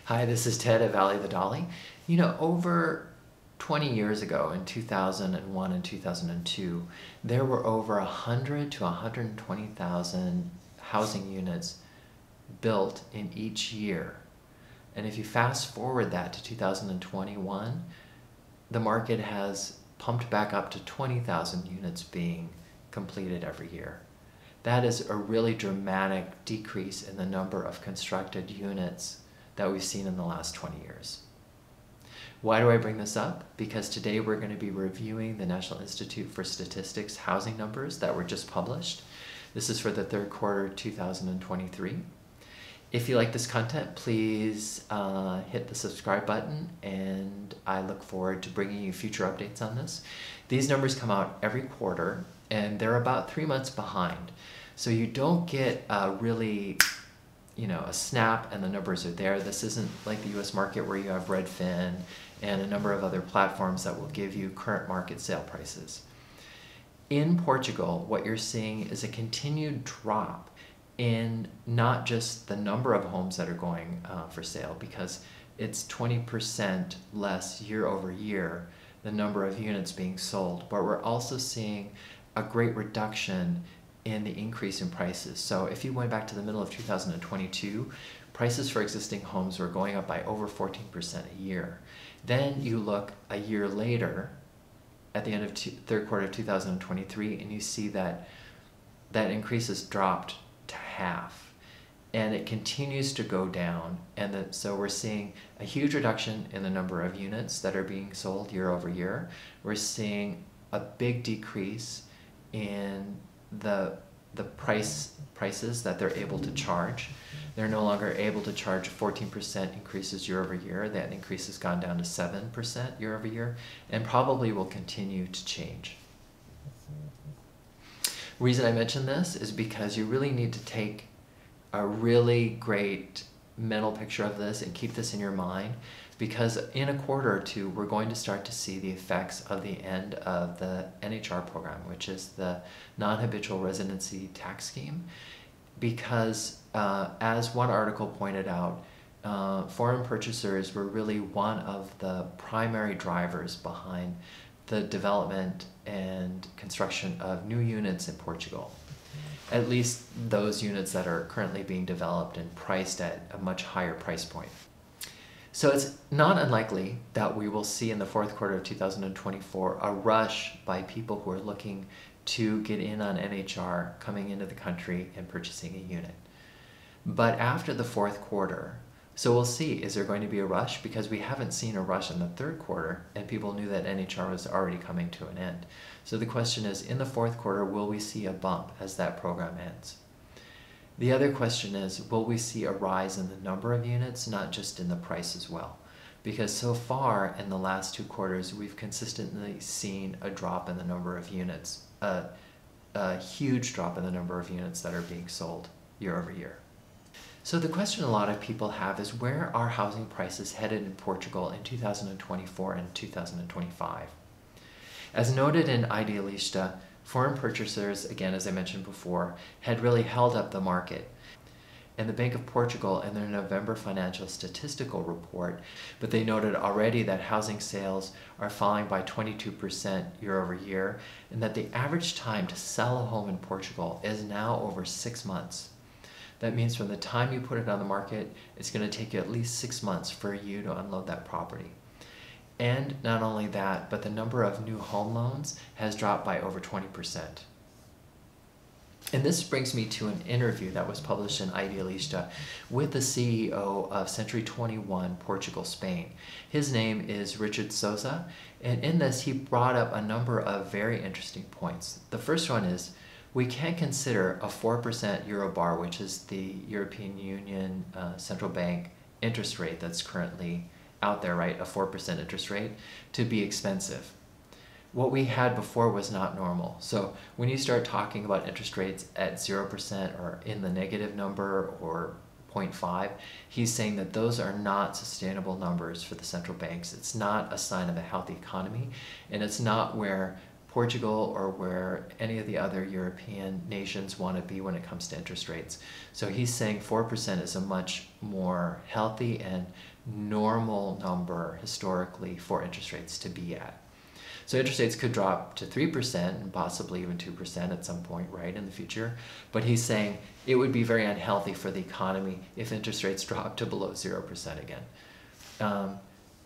Hi, this is Ted at Valley of the Dolly. You know, over 20 years ago in 2001 and 2002, there were over 100 to 120,000 housing units built in each year. And if you fast forward that to 2021, the market has pumped back up to 20,000 units being completed every year. That is a really dramatic decrease in the number of constructed units that we've seen in the last 20 years. Why do I bring this up? Because today we're going to be reviewing the National Institute for Statistics housing numbers that were just published. This is for the third quarter 2023. If you like this content, please hit the subscribe button, and I look forward to bringing you future updates on this. These numbers come out every quarter, and they're about 3 months behind. So you don't get a snap and the numbers are there. This isn't like the US market where you have Redfin and a number of other platforms that will give you current market sale prices. In Portugal, what you're seeing is a continued drop in not just the number of homes that are going for sale, because it's 20% less year over year, the number of units being sold, but we're also seeing a great reduction in the increase in prices. So if you went back to the middle of 2022, prices for existing homes were going up by over 14% a year. Then you look a year later at the end of third quarter of 2023, and you see that that increase has dropped to half, and it continues to go down. And so we're seeing a huge reduction in the number of units that are being sold year over year. We're seeing a big decrease in the prices that they're able to charge. They're no longer able to charge 14% increases year over year. That increase has gone down to 7% year over year, and probably will continue to change. The reason I mention this is because you really need to take a really great mental picture of this and keep this in your mind, because in a quarter or two, we're going to start to see the effects of the end of the NHR program, which is the Non-Habitual Residency Tax Scheme. Because as one article pointed out, foreign purchasers were really one of the primary drivers behind the development and construction of new units in Portugal. At least those units that are currently being developed and priced at a much higher price point. So it's not unlikely that we will see in the fourth quarter of 2024 a rush by people who are looking to get in on NHR coming into the country and purchasing a unit. But after the fourth quarter, so we'll see, is there going to be a rush? Because we haven't seen a rush in the third quarter, and people knew that NHR was already coming to an end. So the question is, in the fourth quarter, will we see a bump as that program ends? The other question is, will we see a rise in the number of units, not just in the price as well? Because so far in the last 2 quarters, we've consistently seen a drop in the number of units, a huge drop in the number of units that are being sold year over year. So the question a lot of people have is, where are housing prices headed in Portugal in 2024 and 2025? As noted in Idealista, foreign purchasers, again, as I mentioned before, had really held up the market. And the Bank of Portugal, in their November financial statistical report, but they noted already that housing sales are falling by 22% year over year, and that the average time to sell a home in Portugal is now over 6 months. That means from the time you put it on the market, it's going to take you at least 6 months for you to unload that property. And not only that, but the number of new home loans has dropped by over 20%. And this brings me to an interview that was published in Idealista with the CEO of Century 21 Portugal, Spain. His name is Richard Souza, and in this he brought up a number of very interesting points. The first one is, we can't consider a 4% Eurobar, which is the European Union Central Bank interest rate that's currently out there, right, a 4% interest rate, to be expensive. What we had before was not normal. So when you start talking about interest rates at 0% or in the negative number or 0.5, he's saying that those are not sustainable numbers for the central banks. It's not a sign of a healthy economy, and it's not where Portugal or where any of the other European nations want to be when it comes to interest rates. So he's saying 4% is a much more healthy and normal number historically for interest rates to be at. So interest rates could drop to 3% and possibly even 2% at some point, right, in the future. But he's saying it would be very unhealthy for the economy if interest rates drop to below 0% again.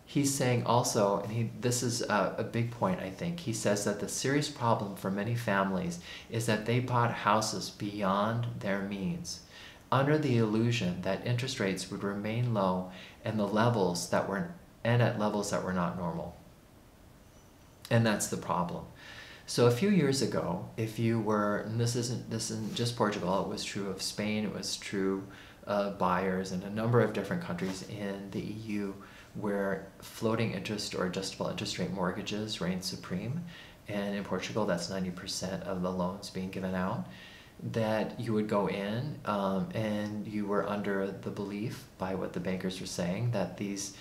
He's saying also, and this is a big point, I think, he says that the serious problem for many families is that they bought houses beyond their means, under the illusion that interest rates would remain low and at levels that were not normal. And that's the problem. So a few years ago, if you were, and this isn't just Portugal, it was true of Spain, it was true of buyers in a number of different countries in the EU where floating interest or adjustable interest rate mortgages reign supreme. And in Portugal, that's 90% of the loans being given out. That you would go in and you were under the belief by what the bankers were saying that these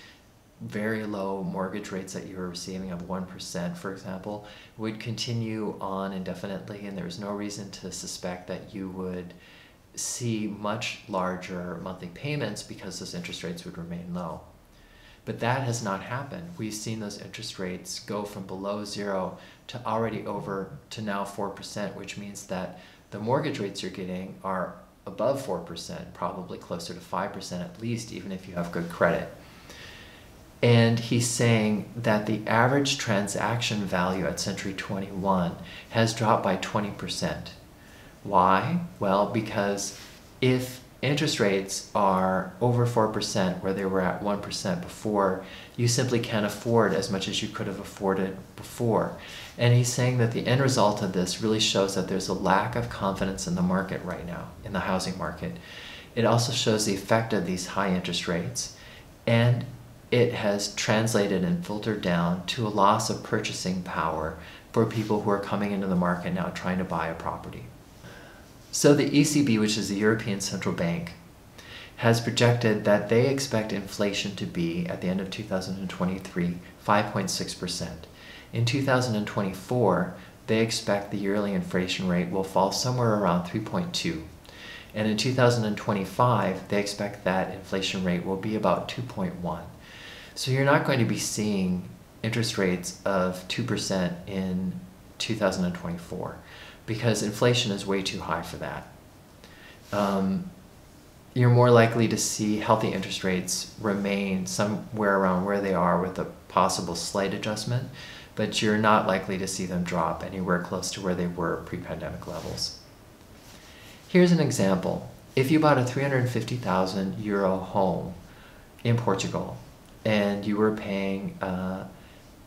very low mortgage rates that you were receiving of 1%, for example, would continue on indefinitely, and there was no reason to suspect that you would see much larger monthly payments because those interest rates would remain low. But that has not happened. We've seen those interest rates go from below 0 to already over to now 4%, which means that the mortgage rates you're getting are above 4%, probably closer to 5% at least, even if you have good credit. And he's saying that the average transaction value at Century 21 has dropped by 20%. Why? Well, because if interest rates are over 4% where they were at 1% before, you simply can't afford as much as you could have afforded before. And he's saying that the end result of this really shows that there's a lack of confidence in the market right now, in the housing market. It also shows the effect of these high interest rates, and it has translated and filtered down to a loss of purchasing power for people who are coming into the market now trying to buy a property. So the ECB, which is the European Central Bank, has projected that they expect inflation to be, at the end of 2023, 5.6%. In 2024, they expect the yearly inflation rate will fall somewhere around 3.2. And in 2025, they expect that inflation rate will be about 2.1. So you're not going to be seeing interest rates of 2% in 2024 because inflation is way too high for that. You're more likely to see healthy interest rates remain somewhere around where they are with a possible slight adjustment, but you're not likely to see them drop anywhere close to where they were pre-pandemic levels. Here's an example. If you bought a 350,000 euro home in Portugal and you were paying a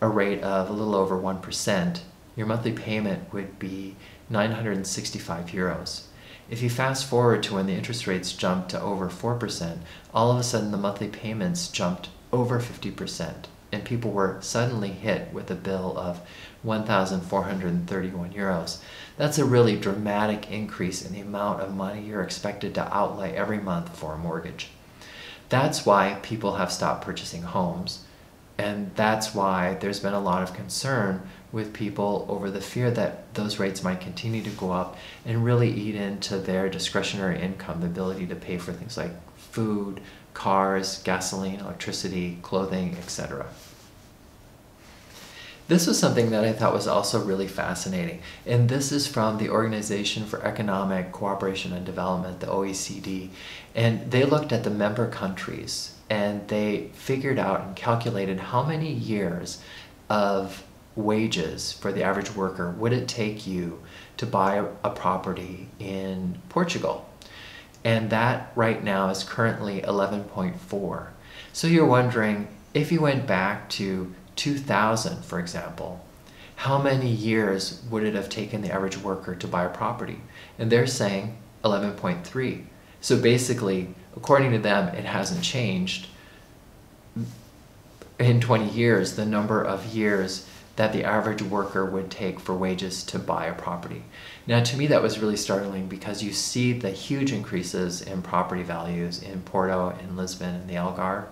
rate of a little over 1%, your monthly payment would be 965 euros. If you fast forward to when the interest rates jumped to over 4%, all of a sudden the monthly payments jumped over 50%, and people were suddenly hit with a bill of 1,431 euros. That's a really dramatic increase in the amount of money you're expected to outlay every month for a mortgage. That's why people have stopped purchasing homes, and that's why there's been a lot of concern with people over the fear that those rates might continue to go up and really eat into their discretionary income, the ability to pay for things like food, cars, gasoline, electricity, clothing, etc. This was something that I thought was also really fascinating, and this is from the Organization for Economic Cooperation and Development, the OECD, and they looked at the member countries and they figured out and calculated how many years of wages for the average worker would it take you to buy a property in Portugal. And that right now is currently 11.4. So you're wondering, if you went back to 2000, for example, how many years would it have taken the average worker to buy a property? And they're saying 11.3. So basically, according to them, it hasn't changed. In 20 years, the number of years that the average worker would take for wages to buy a property. Now, to me, that was really startling because you see the huge increases in property values in Porto, in Lisbon, and the Algarve.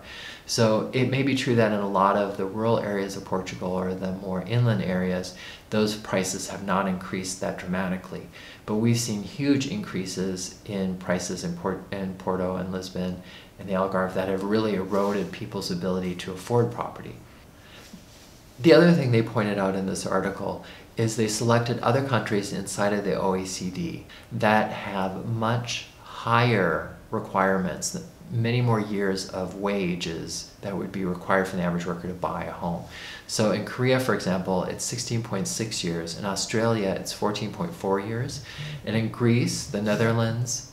So it may be true that in a lot of the rural areas of Portugal or the more inland areas, those prices have not increased that dramatically. But we've seen huge increases in prices in Porto and Lisbon and the Algarve that have really eroded people's ability to afford property. The other thing they pointed out in this article is they selected other countries inside of the OECD that have much higher requirements, many more years of wages that would be required for the average worker to buy a home. So in Korea, for example, it's 16.6 years. In Australia, it's 14.4 years. And in Greece, the Netherlands,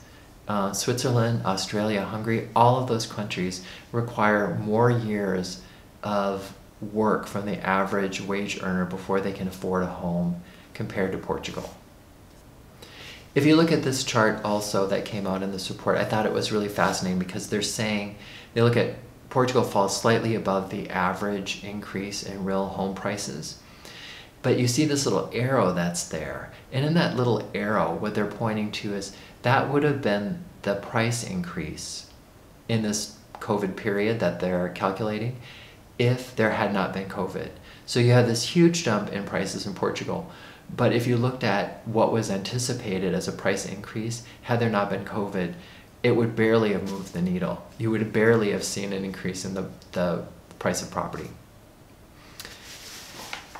Switzerland, Australia, Hungary, all of those countries require more years of work from the average wage earner before they can afford a home compared to Portugal. If you look at this chart also that came out in this report, I thought it was really fascinating because they're saying, they look at Portugal falls slightly above the average increase in real home prices. But you see this little arrow that's there. And in that little arrow, what they're pointing to is that would have been the price increase in this COVID period that they're calculating if there had not been COVID. So you have this huge jump in prices in Portugal. But if you looked at what was anticipated as a price increase, had there not been COVID, it would barely have moved the needle. You would barely have seen an increase in the price of property.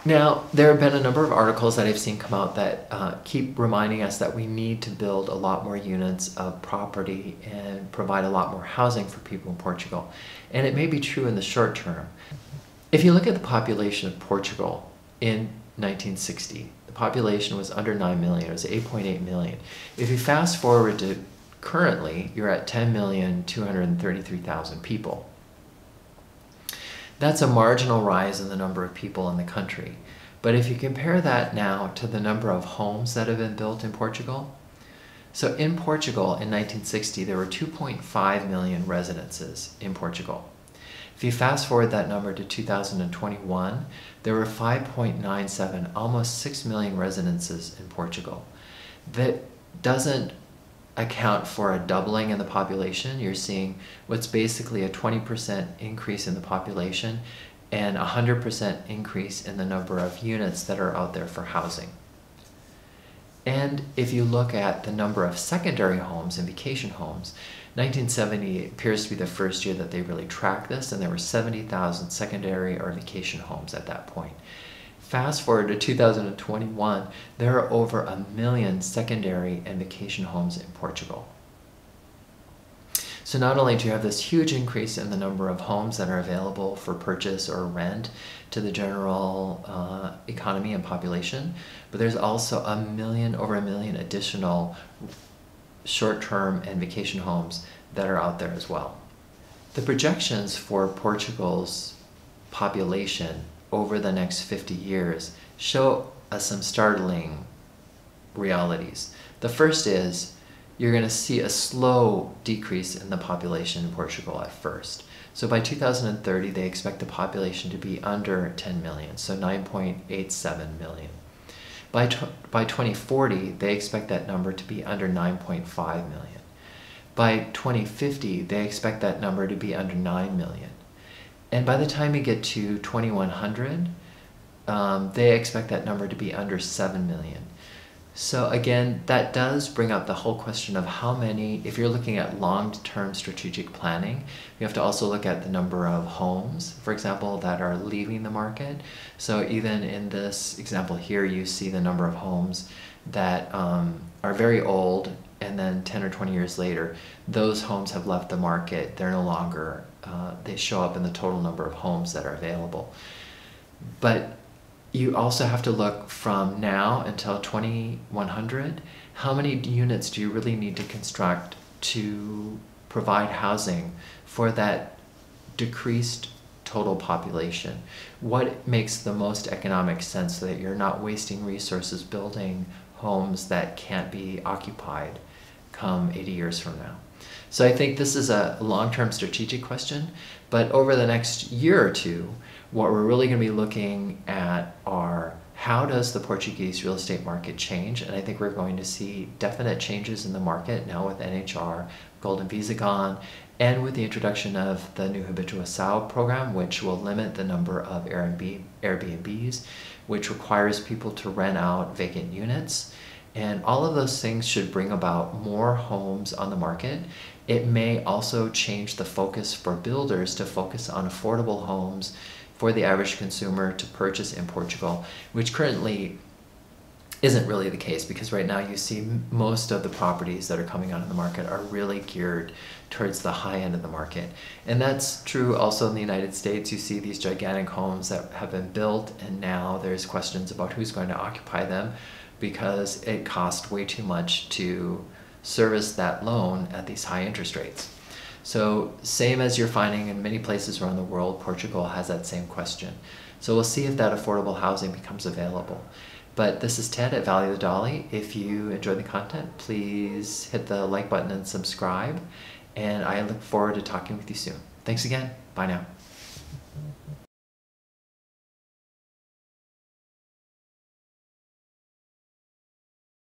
Now, there have been a number of articles that I've seen come out that keep reminding us that we need to build a lot more units of property and provide a lot more housing for people in Portugal. And it may be true in the short term. If you look at the population of Portugal in 1960, the population was under 9 million, it was 8.8 million. If you fast forward to currently, you're at 10,233,000 people. That's a marginal rise in the number of people in the country. But if you compare that now to the number of homes that have been built in Portugal, so in Portugal in 1960, there were 2.5 million residences in Portugal. If you fast forward that number to 2021, there were 5.97, almost 6 million residences in Portugal. That doesn't account for a doubling in the population. You're seeing what's basically a 20% increase in the population and a 100% increase in the number of units that are out there for housing. And if you look at the number of secondary homes and vacation homes, 1970 appears to be the first year that they really tracked this, and there were 70,000 secondary or vacation homes at that point. Fast forward to 2021, there are over 1 million secondary and vacation homes in Portugal. So not only do you have this huge increase in the number of homes that are available for purchase or rent to the general economy and population, but there's also over 1 million additional short-term and vacation homes that are out there as well. The projections for Portugal's population over the next 50 years show us some startling realities. The first is you're going to see a slow decrease in the population in Portugal at first. So by 2030, they expect the population to be under 10 million, so 9.87 million. By 2040, they expect that number to be under 9.5 million. By 2050, they expect that number to be under 9 million. And by the time you get to 2100, they expect that number to be under 7 million. So again, that does bring up the whole question of how many, if you're looking at long-term strategic planning, you have to also look at the number of homes, for example, that are leaving the market. So even in this example here, you see the number of homes that are very old, and then 10 or 20 years later, those homes have left the market. They're no longer, they show up in the total number of homes that are available. But you also have to look from now until 2100, how many units do you really need to construct to provide housing for that decreased total population? What makes the most economic sense so that you're not wasting resources building homes that can't be occupied come 80 years from now? So I think this is a long-term strategic question, but over the next year or two, what we're really going to be looking at are how does the Portuguese real estate market change? And I think we're going to see definite changes in the market now with NHR, Golden Visa gone, and with the introduction of the new Habitual program, which will limit the number of Airbnbs, which requires people to rent out vacant units. And all of those things should bring about more homes on the market. It may also change the focus for builders to focus on affordable homes for the average consumer to purchase in Portugal, which currently isn't really the case, because right now you see most of the properties that are coming out of the market are really geared towards the high end of the market. And that's true also in the United States. You see these gigantic homes that have been built, and now there's questions about who's going to occupy them because it costs way too much to service that loan at these high interest rates. So same as you're finding in many places around the world, Portugal has that same question. So we'll see if that affordable housing becomes available. But this is Ted at Value the Dolly. If you enjoyed the content, please hit the like button and subscribe. And I look forward to talking with you soon. Thanks again. Bye now.